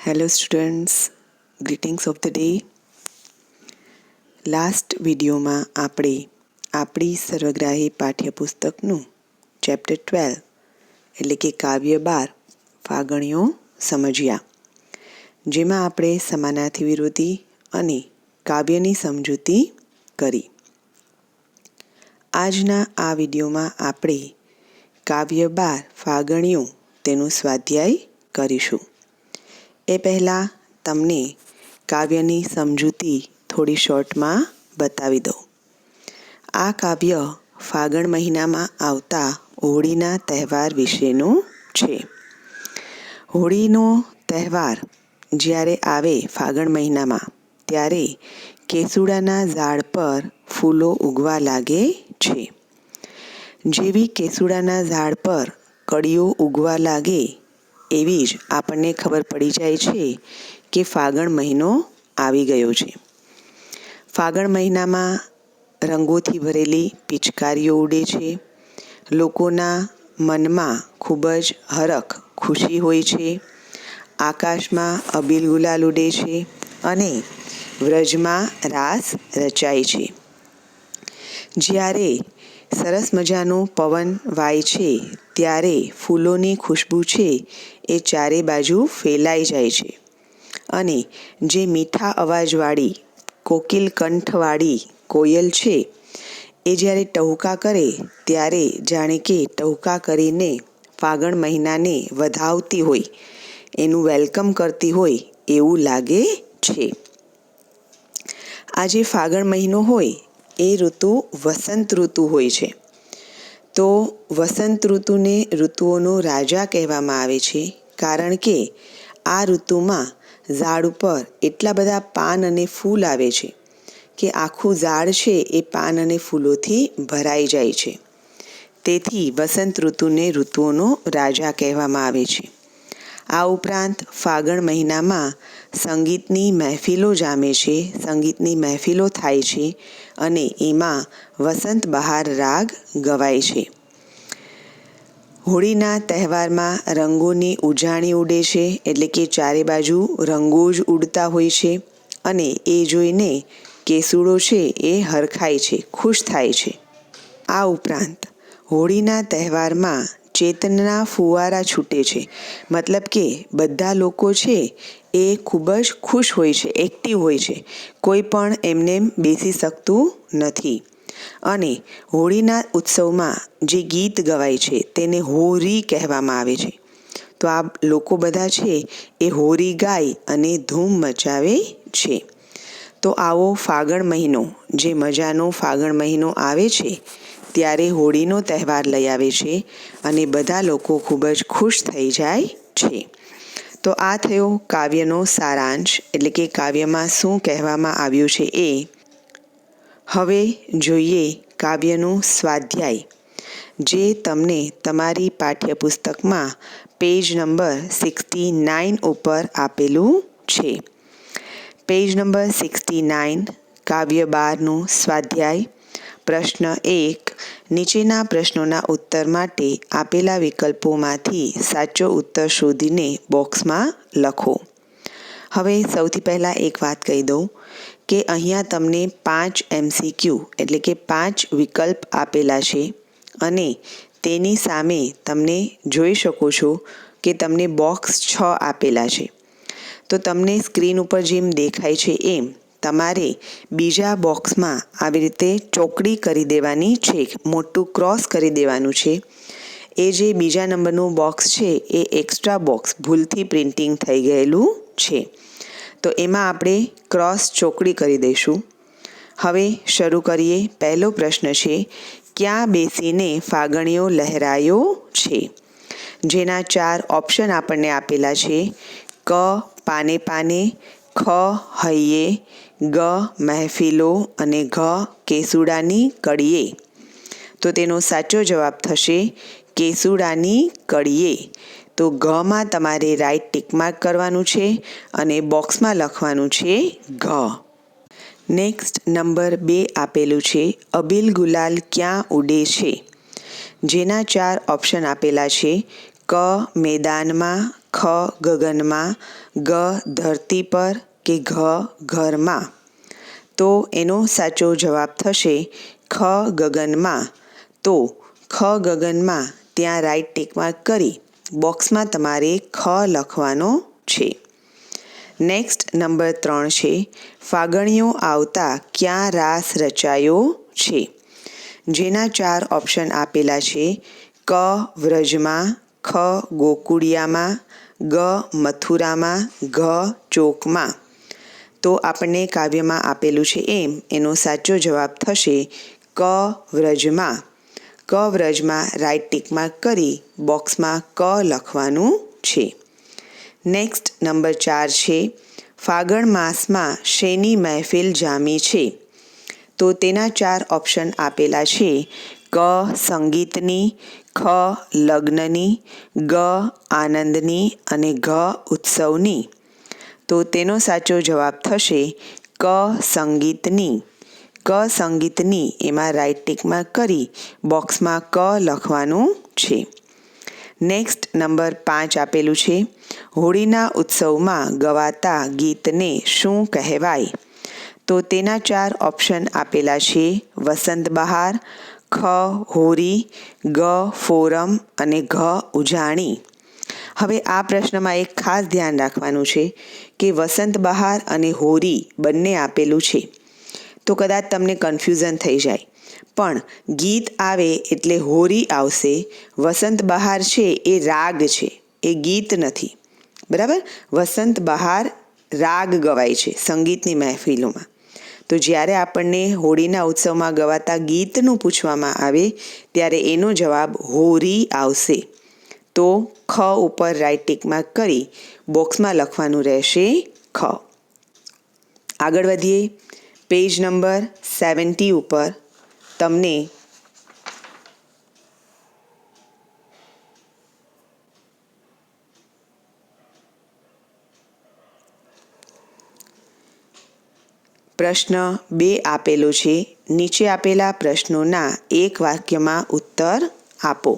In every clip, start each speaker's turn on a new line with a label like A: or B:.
A: Hello students, greetings of the day. Last વિડીયોમાં આપણે આપણી સર્વગ્રાહી પાઠ્યપુસ્તકનું ચેપ્ટર 12 એટલે કે કાવ્ય 12 ફાગણીઓ સમજ્યા, જેમાં આપણે સમાનાર્થી વિરોધી અને કાવ્યની સમજૂતી કરી. આજના આ વિડીયોમાં આપણે કાવ્ય 12 ફાગણીઓ તેનું સ્વાધ્યાય કરીશું. એ પહેલાં તમને કાવ્યની સમજૂતી થોડી શોર્ટમાં બતાવી દઉં. આ કાવ્ય ફાગણ મહિનામાં આવતા હોળીના તહેવાર વિશેનું છે. હોળીનો તહેવાર જ્યારે આવે ફાગણ મહિનામાં, ત્યારે કેસુડાના ઝાડ પર ફૂલો ઉગવા લાગે છે. જેવી કેસુડાના ઝાડ પર કળીઓ ઉગવા લાગે એવી જ આપણને ખબર પડી જાય છે કે ફાગણ મહિનો આવી ગયો છે. ફાગણ મહિનામાં રંગોથી ભરેલી પિચકારીઓ ઉડે છે. લોકોના મનમાં ખૂબ જ હરખ ખુશી હોય છે. આકાશમાં અબીલ ગુલાલ ઉડે છે અને વ્રજમાં રાસ રચાય છે. જ્યારે સરસ મજાનો પવન વાય છે, ત્યારે ફૂલોની ખુશ્બુ છે એ ચારે બાજુ ફેલાઈ જાય છે અને જે મીઠા અવાજવાળી કોકિલ કંઠવાળી કોયલ છે, એ જ્યારે ટહુકા કરે ત્યારે જાણે કે ટહુકા કરીને ફાગણ મહિનાને વધાવતી હોય, એનું વેલકમ કરતી હોય એવું લાગે છે. આ જે ફાગણ મહિનો હોય એ ઋતુ વસંત ઋતુ હોય છે. તો વસંત ઋતુને ઋતુઓનો રાજા કહેવામાં આવે છે, કારણ કે આ ઋતુમાં ઝાડ ઉપર એટલા બધા પાન અને ફૂલ આવે છે કે આખું ઝાડ છે એ પાન અને ફૂલોથી ભરાઈ જાય છે. તેથી વસંત ઋતુને ઋતુઓનો રાજા કહેવામાં આવે છે. આ ઉપરાંત ફાગણ મહિનામાં સંગીતની મહેફિલો જામે છે, સંગીતની મહેફિલો થાય છે અને એમાં વસંત બહાર રાગ ગવાય છે. હોળીના તહેવારમાં રંગોની ઉજાણી ઉડે છે, એટલે કે ચારે બાજુ રંગો જ ઉડતા હોય છે અને એ જોઈને કેસુડો છે એ હરખાય છે, ખુશ થાય છે. આ ઉપરાંત હોળીના તહેવારમાં ચેતનના ફુવારા છૂટે છે, મતલબ કે બધા લોકો છે એ ખૂબ જ ખુશ હોય છે, એક્ટિવ હોય છે. કોઈ પણ એમને બેસી શકતું નથી. અને હોળીના ઉત્સવમાં જે ગીત ગવાય છે તેને હોરી કહેવામાં આવે છે. તો આ લોકો બધા છે એ હોરી ગાય અને ધૂમ મચાવે છે. તો આવો ફાગણ મહિનો, જે મજાનો ફાગણ મહિનો આવે છે, ત્યારે હોળીનો તહેવાર લઈ આવે છે અને બધા લોકો ખૂબ જ ખુશ થઈ જાય છે. તો આ થયો કાવ્યનો સારાંશ, એટલે કે કાવ્યમાં શું કહેવામાં આવ્યું છે એ. હવે જોઈએ કાવ્યનું સ્વાધ્યાય, જે તમને તમારી પાઠ્યપુસ્તકમાં પેજ નંબર 69 ઉપર આપેલું છે. પેજ નંબર 69, કાવ્ય 12નું સ્વાધ્યાય. પ્રશ્ન 1. નીચેના પ્રશ્નોના ઉત્તર માટે આપેલા વિકલ્પોમાંથી સાચો ઉત્તર શોધીને બોક્સમાં લખો. હવે સૌથી પહેલાં એક વાત કહી દઉં કે અહીંયા તમને 5 MCQ એટલે કે 5 વિકલ્પ આપેલા છે અને તેની સામે તમને જોઈ શકો છો કે તમને બોક્સ 6 આપેલા છે. તો તમને સ્ક્રીન ઉપર જેમ દેખાય છે એમ તમારે બીજા બોક્સમાં આવી રીતે ચોકડી કરી દેવાની છે, મોટું ક્રોસ કરી દેવાનું છે. એ જે બીજા નંબરનું બોક્સ છે એ એક્સ્ટ્રા બોક્સ ભૂલથી પ્રિન્ટિંગ થઈ ગયેલું છે, તો એમાં આપણે ક્રોસ ચોકડી કરી દઈશું. હવે શરૂ કરીએ. પહેલો પ્રશ્ન છે, ક્યાં બેસીને ફાગણીઓ લહેરાયો છે? જેના 4 ઓપ્શન આપણને આપેલા છે. ક પાને પાને, ખ હૈયે, ગ મહેફિલો અને ઘ કેસુડાની કળીએ. તો તેનો સાચો જવાબ થશે કેસુડાની કળીએ. તો ઘમાં તમારે રાઈટ ટિક માર્ક કરવાનું છે અને બોક્સમાં લખવાનું છે ઘ. નેક્સ્ટ નંબર 2 આપેલું છે, અબીલ ગુલાલ ક્યાં ઉડે છે? જેના 4 ઓપ્શન આપેલા છે. ક મેદાનમાં, ખ ગગનમાં, ગ ધરતી પર કે ઘ ઘરમાં? તો એનો સાચો જવાબ થશે ખ ગગનમાં. તો ખ ગગનમાં ત્યાં રાઈટ ટિક માર્ક કરી બોક્સમાં તમારે ખ લખવાનો છે. નેક્સ્ટ નંબર 3 છે, ફાગણીઓ આવતા ક્યાં રાસ રચાયો છે? જેના 4 ઓપ્શન આપેલા છે. ક વ્રજમાં, ખ ગોકુળિયામાં, ગ મથુરામાં, ઘ ચોકમાં. તો આપણને કાવ્યમાં આપેલું છે એનો સાચો જવાબ થશે ક વ્રજમાં. ક વ્રજમાં રાઈટ ટિક માર્ક કરી બોક્સમાં ક લખવાનું છે. નેક્સ્ટ નંબર 4 છે, ફાગણ માસમાં શેની મહેફિલ જામી છે? તો તેના 4 ઓપ્શન આપેલા છે. ક સંગીતની, ખ લગ્નની, ગ આનંદની અને ઘ ઉત્સવની. તો તેનો સાચો જવાબ થશે ક સંગીતની. ક સંગીતની એમાં રાઈટ ટિક માર્ક કરી બોક્સમાં ક લખવાનું છે. નેક્સ્ટ નંબર 5 આપેલું છે, હોળીના ઉત્સવમાં ગવાતા ગીતને શું કહેવાય? તો તેના 4 ઓપ્શન આપેલા છે. વસંત બહાર, ખ હોરી, ગ ફોરમ અને ઘ ઉજાણી. હવે આ પ્રશ્નમાં એક ખાસ ધ્યાન રાખવાનું છે કે વસંત બહાર અને હોરી બંને આપેલું છે. તો કદાચ તમને કન્ફ્યુઝન થઈ જાય, પણ ગીત આવે એટલે હોરી આવશે. વસંત બહાર છે એ રાગ છે, એ ગીત નથી. બરાબર? વસંત બહાર રાગ ગવાય છે સંગીતની મહેફિલોમાં. તો જ્યારે આપણને હોળીના ઉત્સવમાં ગવાતા ગીતનું પૂછવામાં આવે ત્યારે એનો જવાબ હોરી આવશે. તો ખ ઉપર રાઈટ ટિક માર્ક કરી બોક્સમાં લખવાનું રહેશે ખ. આગળ વધીએ. પેજ નંબર 70 ઉપર તમને પ્રશ્ન 2 આપેલો છે. નીચે આપેલા પ્રશ્નોના એક વાક્યમાં ઉત્તર આપો.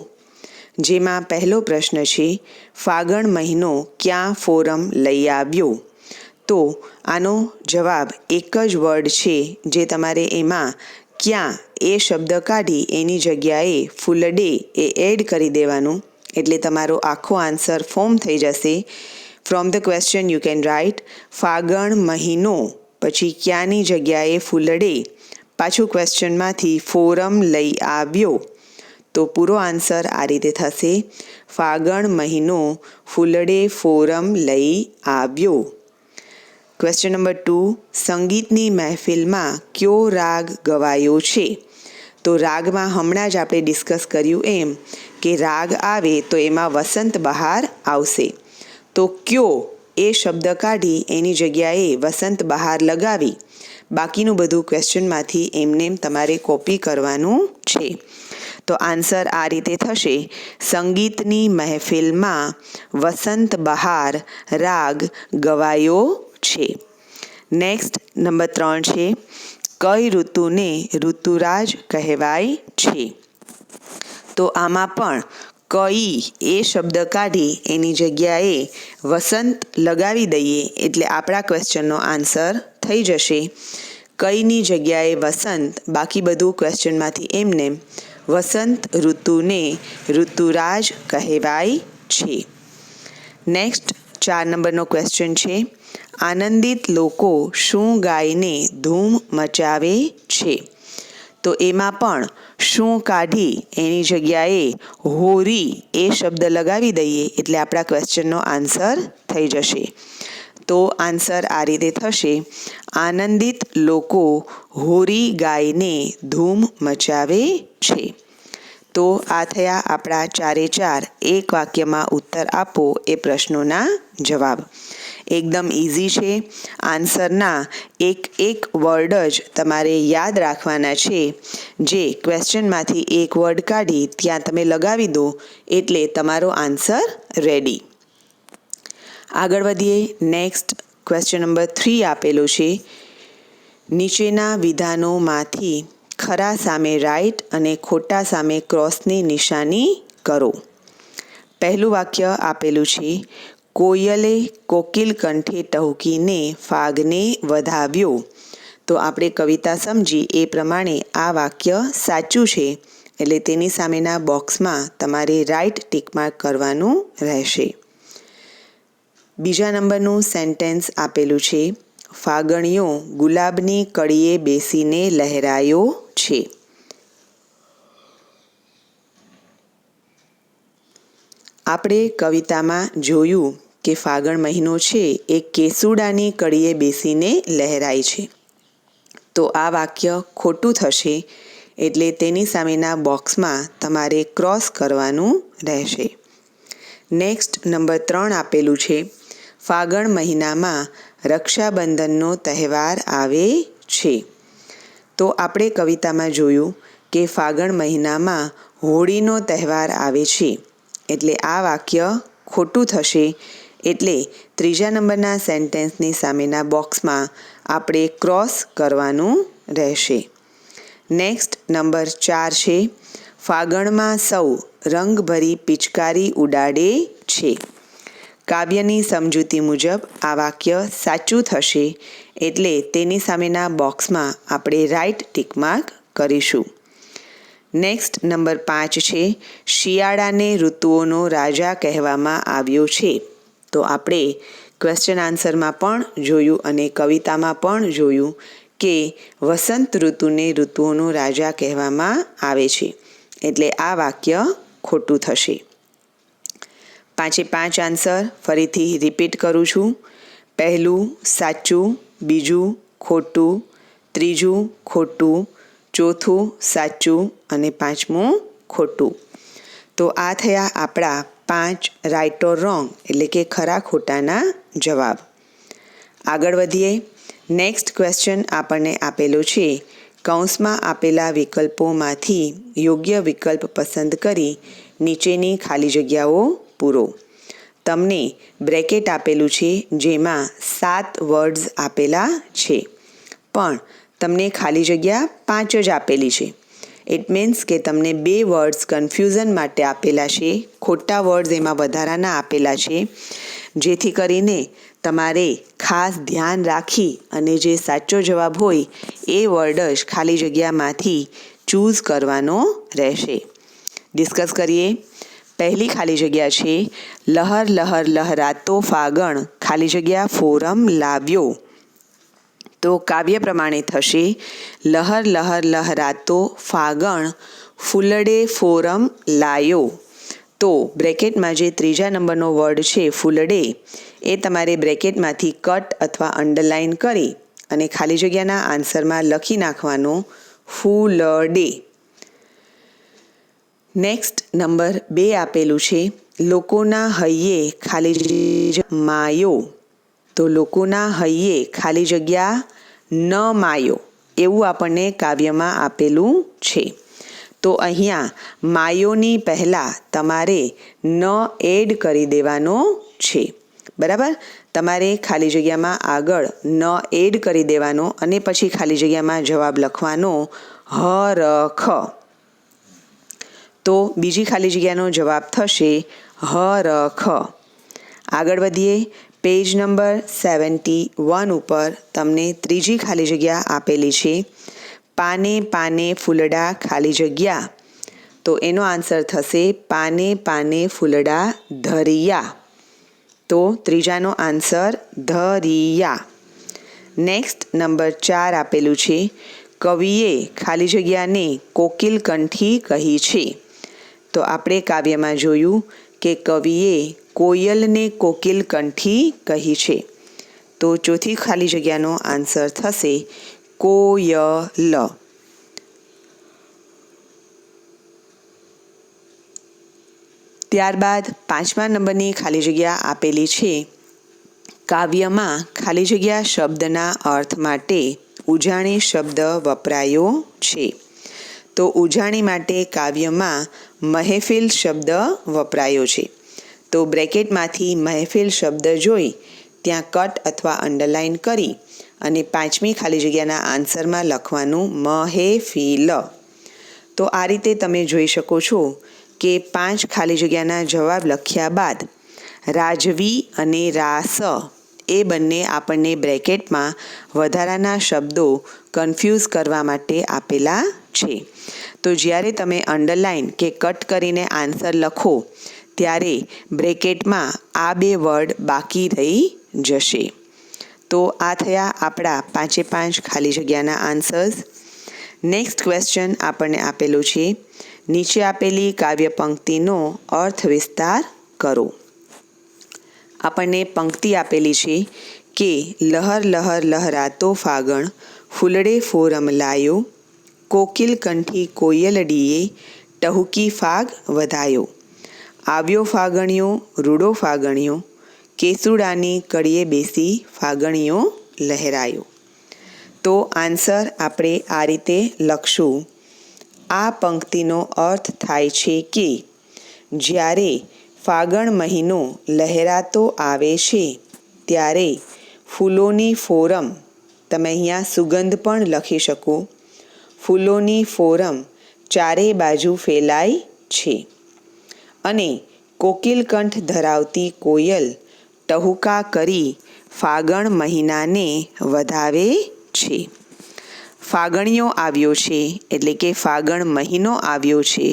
A: જેમાં પહેલો પ્રશ્ન છે, ફાગણ મહિનો ક્યાં ફોરમ લઈ આવ્યો? તો આનો જવાબ એક જ વર્ડ છે જે તમારે એમાં ક્યાં એ શબ્દ કાઢી એની જગ્યાએ ફૂલડે એ એડ કરી દેવાનું, એટલે તમારો આખો આન્સર ફોર્મ થઈ જશે. From the question you can write ફાગણ મહિનો, પછી ક્યાંની જગ્યાએ ફૂલડે, પાછું ક્વેશ્ચનમાંથી ફોરમ લઈ આવ્યો. તો પૂરો આન્સર આ રીતે થશે, ફાગણ મહિનો ફૂલડે ફોરમ લઈ આવ્યો. ક્વેશ્ચન નંબર 2, સંગીતની મહેફિલમાં કયો રાગ ગવાયો છે? તો રાગમાં હમણાં જ આપણે ડિસ્કસ કર્યું એમ કે રાગ આવે તો એમાં વસંત બહાર આવશે. તો કયો એ શબ્દ કાઢી એની જગ્યાએ વસંત બહાર લગાવી બાકીનું બધું ક્વેશ્ચનમાંથી એમને તમારે કોપી કરવાનું છે. તો આન્સર આ રીતે થશે, સંગીતની મહેફિલમાં વસંત બહાર રાગ ગવાયો છે. નેક્સ્ટ નંબર 3 છે, કઈ ઋતુને ઋતુરાજ કહેવાય છે? તો આમાં પણ કઈ એ શબ્દ કાઢી એની જગ્યાએ વસંત લગાવી દઈએ એટલે આપણા ક્વેશ્ચનનો આન્સર થઈ જશે. કઈની જગ્યાએ વસંત, બાકી બધું ક્વેશ્ચનમાંથી એમને વસંત ઋતુને ઋતુરાજ કહેવાય છે. નેક્સ્ટ 4 નંબરનો ક્વેશ્ચન છે, આનંદિત લોકો શું ગાઈને ધૂમ મચાવે છે? તો એમાં પણ શું કાઢી એની જગ્યાએ હોરી એ શબ્દ લગાવી દઈએ એટલે આપણા ક્વેશ્ચનનો આન્સર થઈ જશે. તો આન્સર આ રીતે થશે, આનંદિત લોકો હોરી ગાઈને ધૂમ મચાવે છે. તો આ થયા આપણા 4 એક વાક્યમાં ઉત્તર આપો એ પ્રશ્નોના જવાબ. એકદમ ઇઝી છે. આન્સરના એક વર્ડ જ તમારે યાદ રાખવાના છે, જે ક્વેશ્ચનમાંથી એક વર્ડ કાઢી ત્યાં તમે લગાવી દો એટલે તમારો આન્સર રેડી. આગળ વધીએ. નેક્સ્ટ ક્વેશ્ચન નંબર 3 આપેલો છે, નીચેના વિધાનોમાંથી ખરા સામે રાઈટ અને ખોટા સામે ક્રોસની નિશાની કરો. પહેલું વાક્ય આપેલું છે, કોયલે કોકિલ કંઠે ટહુકીને ફાગને વધાવ્યો. તો આપણે કવિતા સમજી એ પ્રમાણે આ વાક્ય સાચું છે, એટલે તેની સામેના બોક્સમાં તમારે રાઈટ ટિક માર્ક કરવાનું રહેશે. બીજા નંબરનું સેન્ટેન્સ આપેલું છે, ફાગણીયો ગુલાબની કળીએ બેસીને લહેરાયો છે. આપણે કવિતામાં જોયું કે ફાગણ મહિનો છે એ કેસુડાની કળીએ બેસીને લહેરાય છે. તો આ વાક્ય ખોટું થશે, એટલે તેની સામેના બોક્સમાં તમારે ક્રોસ કરવાનું રહેશે. નેક્સ્ટ નંબર 3 આપેલું છે, ફાગણ મહિનામાં રક્ષાબંધનનો તહેવાર આવે છે. તો આપણે કવિતામાં જોયું કે ફાગણ મહિનામાં હોળીનો તહેવાર આવે છે, એટલે આ વાક્ય ખોટું થશે, એટલે ત્રીજા નંબરના સેન્ટેન્સની સામેના બોક્સમાં આપણે ક્રોસ કરવાનું રહેશે. નેક્સ્ટ નંબર 4 છે, ફાગણમાં સૌ રંગભરી પિચકારી ઉડાડે છે. કાવ્યની સમજૂતી મુજબ આ વાક્ય સાચું થશે, એટલે તેની સામેના બોક્સમાં આપણે રાઈટ ટિક માર્ક કરીશું. નેક્સ્ટ નંબર 5 છે, શિયાળાને ઋતુઓનો રાજા કહેવામાં આવ્યો છે. તો આપણે ક્વેશ્ચન આન્સરમાં પણ જોયું અને કવિતામાં પણ જોયું કે વસંત ઋતુને ઋતુઓનો રાજા કહેવામાં આવે છે, એટલે આ વાક્ય ખોટું થશે. 5 આન્સર ફરીથી રિપીટ કરું છું. પહેલું સાચું, બીજું ખોટું, ત્રીજું ખોટું, ચોથું સાચું અને 5મું ખોટું. તો આ થયા આપણા 5 રાઇટ ઓર રોંગ એટલે કે ખરા ખોટાના જવાબ. આગળ વધીએ. નેક્સ્ટ ક્વેશ્ચન આપણને આપેલો છે, કૌંસમાં આપેલા વિકલ્પોમાંથી યોગ્ય વિકલ્પ પસંદ કરી નીચેની ખાલી જગ્યાઓ પૂરો. તમને બ્રેકેટ આપેલું છે, જેમાં 7 વર્ડ્સ આપેલા છે, પણ તમને ખાલી જગ્યા 5 જ આપેલી છે. ઇટ મીન્સ કે તમને 2 વર્ડ્સ કન્ફ્યુઝન માટે આપેલા છે, ખોટા વર્ડ્સ એમાં વધારાના આપેલા છે, જેથી કરીને તમારે ખાસ ધ્યાન રાખી અને જે સાચો જવાબ હોય એ વર્ડ જ ખાલી જગ્યામાંથી ચૂઝ કરવાનો રહેશે. ડિસ્કસ કરીએ. પહેલી ખાલી જગ્યા છે, લહર લહર લહરાતો ફાગણ ખાલી જગ્યા ફોરમ લાવ્યો. તો કાવ્ય પ્રમાણે થશે, લહર લહર લહરાતો ફાગણ ફૂલડે ફોરમ લાયો. તો બ્રેકેટમાં જે ત્રીજા નંબરનો વર્ડ છે ફૂલડે, એ તમારે બ્રેકેટમાંથી કટ અથવા અંડરલાઇન કરી અને ખાલી જગ્યાના આન્સરમાં લખી નાખવાનો ફૂલડે. નેક્સ્ટ નંબર 2 આપેલું છે, લોકોના હૈયે ખાલી જગ્યા માયો. તો લોકોના હૈયે ખાલી જગ્યા ન માયો એવું આપણને કાવ્યમાં આપેલું છે. તો અહીંયા માયોની પહેલાં તમારે ન એડ કરી દેવાનો છે. બરાબર, તમારે ખાલી જગ્યામાં આગળ ન એડ કરી દેવાનો અને પછી ખાલી જગ્યામાં જવાબ લખવાનો હરખ. તો બીજી ખાલી જગ્યાનો જવાબ થશે હરખ. આગળ વધીએ. પેજ નંબર 71 ઉપર તમને ત્રીજી ખાલી જગ્યા આપેલી છે, પાને પાને ફૂલડા ખાલી જગ્યા. તો એનો આન્સર થશે પાને પાને ફૂલડા ધરિયા. તો ત્રીજાનો આન્સર ધરિયા. નેક્સ્ટ નંબર 4 આપેલું છે, કવિએ ખાલી જગ્યાને કોકિલ કંઠી કહી છે. તો આપણે કાવ્યમાં જોયું કે કવિએ કોયલને કોકિલ કંઠી કહી છે. તો ચોથી ખાલી જગ્યાનો આન્સર થશે કોયલ. ત્યારબાદ 5મા નંબરની ખાલી જગ્યા આપેલી છે, કાવ્યમાં ખાલી જગ્યા શબ્દના અર્થ માટે ઉજાણી શબ્દ વપરાયો છે. તો ઉજાણી માટે કાવ્યમાં મહેફિલ શબ્દ વપરાયો છે. તો બ્રેકેટમાંથી મહેફિલ શબ્દ જોઈ ત્યાં કટ અથવા અંડરલાઇન કરી અને 5મી ખાલી જગ્યાના આન્સરમાં લખવાનું મહેફિલ. તો આ રીતે તમે જોઈ શકો છો કે 5 ખાલી જગ્યાના જવાબ લખ્યા બાદ રાજવી અને રાસ એ બંને આપણને બ્રેકેટમાં વધારાના શબ્દો કન્ફ્યુઝ કરવા માટે આપેલા છે. તો જ્યારે તમે અંડરલાઇન કે કટ કરીને આન્સર લખો ત્યારે બ્રેકેટમાં આ 2 વર્ડ બાકી રહી જશે. તો આ થયા આપણા 5 ખાલી જગ્યાના આન્સર્સ. નેક્સ્ટ ક્વેશ્ચન આપણને આપેલું છે, નીચે આપેલી કાવ્ય પંક્તિનો અર્થ વિસ્તાર કરો. આપણને પંક્તિ આપેલી છે કે લહર લહર લહરાતો ફાગણ ફૂલડે ફોરમ લાયો, કોકિલ કંઠી કોયલડીએ ટહુકી ફાગ વધાયો, આવ્યો ફાગણિયો રૂડો ફાગણિયો, કેસુડાની કડીએ બેસી ફાગણિયો લહેરાયો. તો આન્સર આપણે આ રીતે લખશું. આ પંક્તિનો અર્થ થાય છે કે જ્યારે ફાગણ મહિનો લહેરાતો આવે છે ત્યારે ફૂલોની ફોરમ, તમે અહીંયા સુગંધ પણ લખી શકો, ફૂલોની ફોરમ ચારે બાજુ ફેલાય છે અને કોકિલ કંઠ ધરાવતી કોયલ ટહુકા કરી ફાગણ મહિનાને વધાવે છે. ફાગણિયો આવ્યો છે એટલે કે ફાગણ મહિનો આવ્યો છે,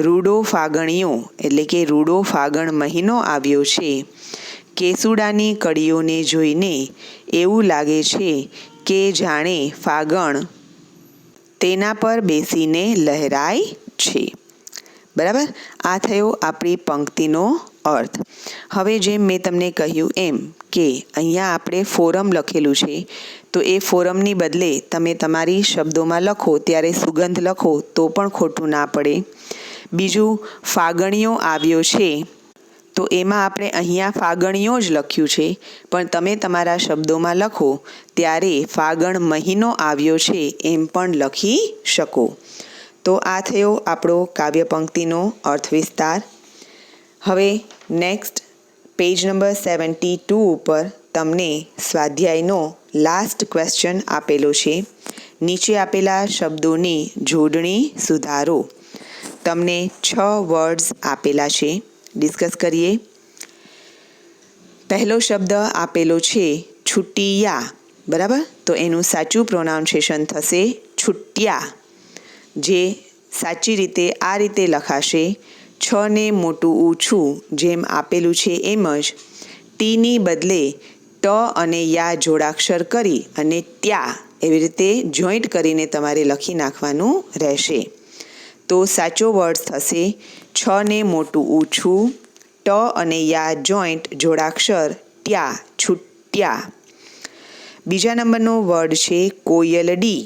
A: રૂડો ફાગણિયો એટલે કે રૂડો ફાગણ મહિનો આવ્યો છે. કેસુડાની કડીઓને જોઈને એવું લાગે છે કે જાણે ફાગણ તેના પર બેસીને લહેરાય છે. બરાબર, આ થયો આપણી પંક્તિનો અર્થ. હવે જેમ મેં તમને કહ્યું એમ કે અહીંયા આપણે ફોરમ લખેલું છે, તો એ ફોરમની બદલે તમે તમારી શબ્દોમાં લખો ત્યારે સુગંધ લખો તો પણ ખોટું ના પડે. બીજું, ફાગણિયો આવ્યો છે તો એમાં આપણે અહીંયા ફાગણિયો જ લખ્યું છે, પણ તમે તમારા શબ્દોમાં લખો ત્યારે ફાગણ મહિનો આવ્યો છે એમ પણ લખી શકો. તો આ થયો આપણો કાવ્ય પંક્તિનો અર્થ વિસ્તાર. હવે નેક્સ્ટ પેજ નંબર 72 ઉપર તમને સ્વાધ્યાયનો લાસ્ટ ક્વેશ્ચન આપેલો છે. નીચે આપેલા શબ્દોની જોડણી સુધારો. તમને 6 વર્ડ્સ આપેલા છે, ડિસ્કસ કરીએ. પહેલો શબ્દ આપેલો છે છુટિયા. બરાબર, તો એનું સાચું પ્રોનાઉન્સિએશન થશે છુટ્યા, જે સાચી રીતે આ રીતે લખાશે, 6 ને મોટું ઊંચું જેમ આપેલું છે એમ જ ટીની બદલે ટ અને યા જોડાક્ષર કરી અને ત્યાં એવી રીતે જોઈન્ટ કરીને તમારે લખી નાખવાનું રહેશે. તો સાચો વર્ડ થશે 6 ને મોટું ઊંચું, ટ અને યા જોઈન્ટ જોડાક્ષર ત્યાં, છુટ્યા. બીજા નંબરનો વર્ડ છે કોયલડી.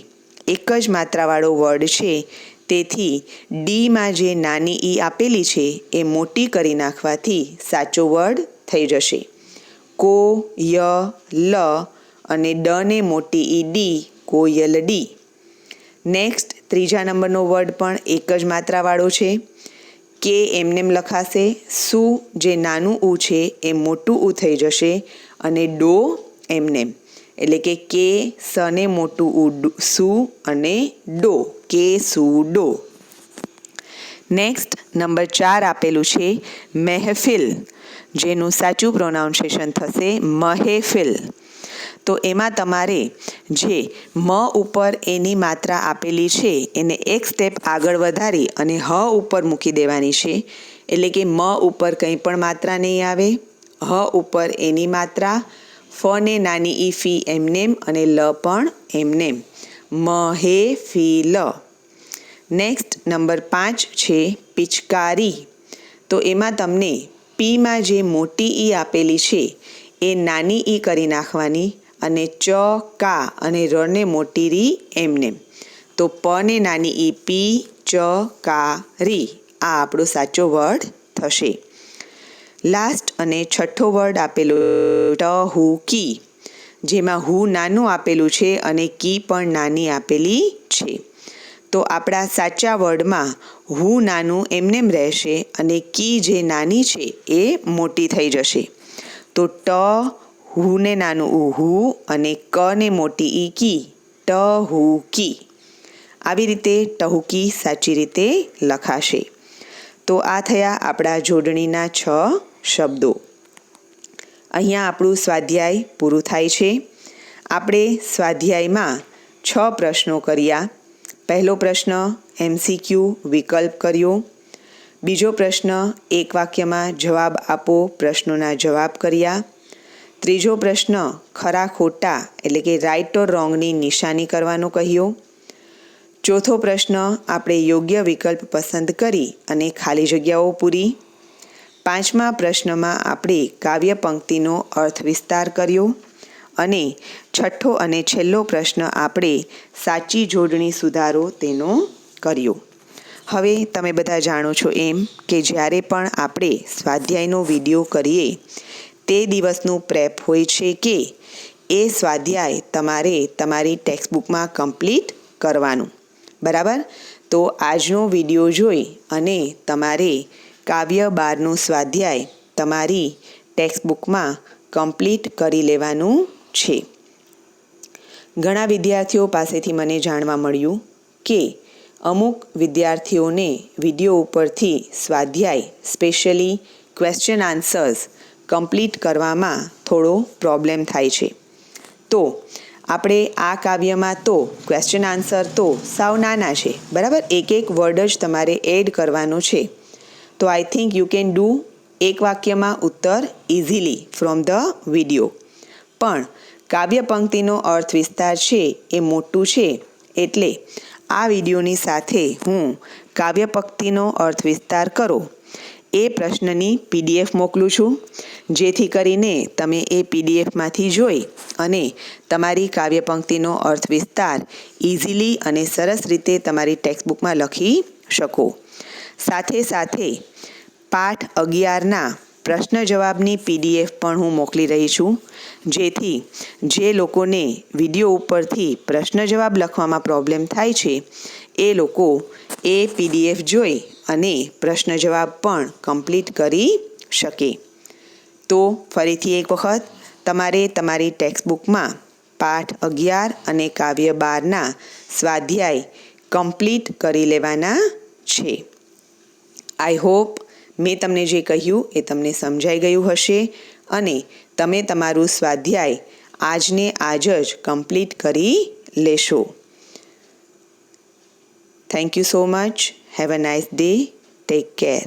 A: એક જ માત્રાવાળો વર્ડ છે, તેથી ડીમાં જે નાની ઈ આપેલી છે એ મોટી કરી નાખવાથી સાચો વર્ડ થઈ જશે. કો ય લ અને ડ ને મોટી ઈ ડી, કોયલડી. નેક્સ્ટ ત્રીજા નંબરનો વર્ડ પણ એક જ માત્રાવાળો છે. કે એમનેમ લખાશે, સુ જે નાનું ઉ છે એ મોટું ઉ થઈ જશે અને ડો એમનેમ, એટલે કે સ ને મોટું ઉ સુ અને ડો, કે સુ ડો. નેક્સ્ટ નંબર 4 આપેલું છે મહેફિલ, જેનું સાચું પ્રોનાઉન્સિએશન થશે મહેફિલ. તો એમાં તમારે જે મ ઉપર એની માત્રા આપેલી છે એને એક સ્ટેપ આગળ વધારી અને હ ઉપર મૂકી દેવાની છે, એટલે કે મ ઉપર કંઈ પણ માત્રા નહીં આવે, હ ઉપર એની માત્રા, ફ ને નાની ઈ ફી એમનેમ અને લ પણ એમનેમ, મહેફિલ. નેક્સ્ટ નંબર 5 છે પિચકારી. તો એમાં તમને પીમાં જે મોટી ઈ આપેલી છે એ નાની ઈ કરી નાખવાની અને ચ કા અને ર ને મોટી રી એમનેમ. તો પ ને નાની ઈ પી, ચ કા રી, આ આપણો સાચો વર્ડ થશે. લાસ્ટ અને છઠ્ઠો વર્ડ આપેલો ટહુકી, જેમાં હુ નાનું આપેલું છે અને કી પણ નાની આપેલી છે. તો આપણા સાચા વર્ડમાં હુ નાનું એમનેમ રહેશે અને કી જે નાની છે એ મોટી થઈ જશે. તો ટ, હુ ને નાનું ઉ હુ અને ક ને મોટી ઈ કી, ટહુકી. આવી રીતે ટહુકી સાચી રીતે લખાશે. તો આ થયા આપણા જોડણીના 6 શબ્દો. અહીંયા આપણું સ્વાધ્યાય પૂરું થાય છે. આપણે સ્વાધ્યાયમાં 6 પ્રશ્નો કર્યા. પહેલો પ્રશ્ન MCQ વિકલ્પ કર્યો. બીજો પ્રશ્ન એક વાક્યમાં જવાબ આપો પ્રશ્નોના જવાબ કર્યા. ત્રીજો પ્રશ્ન ખરા ખોટા એટલે કે રાઇટ ઓર રોંગની નિશાની કરવાનો કહ્યો. ચોથો પ્રશ્ન આપણે યોગ્ય વિકલ્પ પસંદ કરી અને ખાલી જગ્યાઓ પૂરી. પાંચમા પ્રશ્નમાં આપણે કાવ્ય પંક્તિનો અર્થ વિસ્તાર કર્યો. અને છઠ્ઠો અને છેલ્લો પ્રશ્ન આપણે સાચી જોડણી સુધારો તેનો કર્યો. હવે તમે બધા જાણો છો એમ કે જ્યારે પણ આપણે સ્વાધ્યાયનો વિડીયો કરીએ તે દિવસનું પ્રેપ હોય છે કે એ સ્વાધ્યાય તમારે તમારી ટેક્સ્ટબુકમાં કમ્પ્લીટ કરવાનું. બરાબર? તો આજનો વિડીયો જોઈ અને તમારે કાવ્ય 12નું સ્વાધ્યાય તમારી ટેક્સ્ટબુકમાં કમ્પ્લીટ કરી લેવાનું છે. ઘણા વિદ્યાર્થીઓ પાસેથી મને જાણવા મળ્યું કે અમુક વિદ્યાર્થીઓને વિડીયો ઉપરથી સ્વાધ્યાય સ્પેશિયલી ક્વેશ્ચન આન્સર્સ કમ્પ્લીટ કરવામાં થોડો પ્રોબ્લેમ થાય છે. તો આપણે આ કાવ્યમાં તો ક્વેશ્ચન આન્સર તો સાવ નાના છે. બરાબર? એક વર્ડ જ તમારે એડ કરવાનો છે. તો I think you can do એક વાક્યમાં ઉત્તર ઇઝીલી ફ્રોમ ધ વિડીયો. પણ કાવ્ય પંક્તિનો અર્થ વિસ્તાર છે એ મોટું છે એટલે આ વિડીયોની સાથે હું કાવ્ય પંક્તિનો અર્થ વિસ્તાર કરો એ પ્રશ્નની PDF મોકલું છું, જેથી કરીને તમે એ PDFમાંથી જોઈ અને તમારી કાવ્ય પંક્તિનો અર્થ વિસ્તાર ઇઝીલી અને સરસ રીતે તમારી ટેક્સ્ટબુકમાં લખી શકો. સાથે સાથે પાઠ 11ના પ્રશ્ન જવાબની PDF પણ હું મોકલી રહી છું, જેથી જે લોકોને વિડીયો ઉપરથી પ્રશ્ન જવાબ લખવામાં પ્રોબ્લેમ થાય છે એ લોકો એ PDF જોઈ અને પ્રશ્ન જવાબ પણ કમ્પ્લીટ કરી શકે. તો ફરીથી એક વખત તમારે તમારી ટેક્સ્ટબુકમાં પાઠ 11 અને કાવ્ય 12ના સ્વાધ્યાય કમ્પ્લીટ કરી લેવાના છે. આઈ હોપ મેં તમને જે કહ્યું એ તમને સમજાઈ ગયું હશે અને તમે તમારું સ્વાધ્યાય આજને આજ જ કમ્પ્લીટ કરી લેશો. Thank you so much. Have a nice day. Take care.